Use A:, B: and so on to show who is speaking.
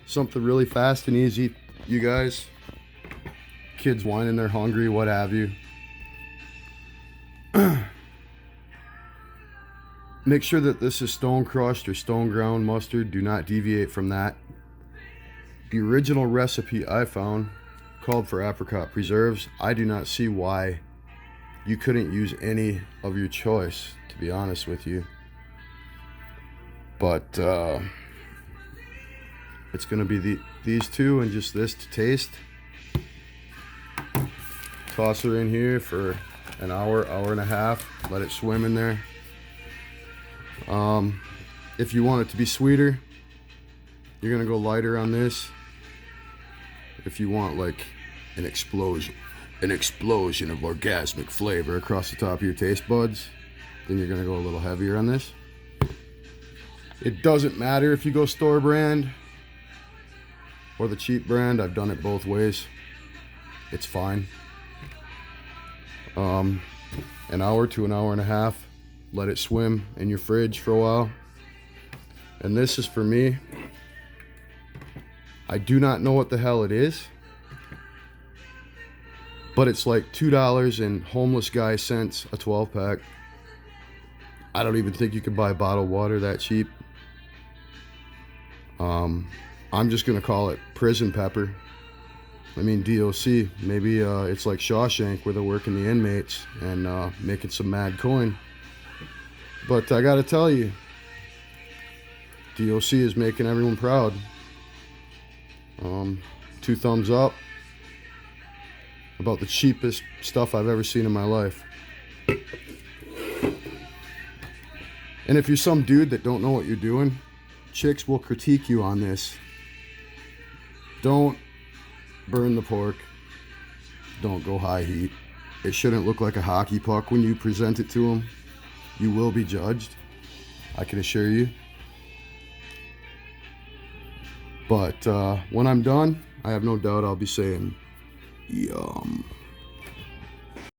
A: something really fast and easy, you guys. Kids whining they're hungry, what have you. Make sure that this is stone crushed or stone ground mustard. Do not deviate from that. The original recipe I found called for apricot preserves. I do not see why you couldn't use any of your choice, to be honest with you. But it's going to be these two and just this to taste. Toss her in here for an hour, hour and a half. Let it swim in there. If you want it to be sweeter, you're going to go lighter on this. If you want like an explosion of orgasmic flavor across the top of your taste buds, then you're going to go a little heavier on this. It doesn't matter if you go store brand or the cheap brand. I've done it both ways. It's fine. An hour to an hour and a half. Let it swim in your fridge for a while. And this is for me. I do not know what the hell it is, but it's like $2 in homeless guy cents a 12 pack. I don't even think you could buy bottled water that cheap. I'm just gonna call it prison pepper. I mean DOC. Maybe it's like Shawshank where they're working the inmates and making some mad coin. But I gotta tell you, DOC is making everyone proud. 2 thumbs up. About the cheapest stuff I've ever seen in my life. And if you're some dude that don't know what you're doing, chicks will critique you on this. Don't burn the pork. Don't go high heat. It shouldn't look like a hockey puck when you present it to them. You will be judged, I can assure you. But when I'm done, I have no doubt I'll be saying, yum.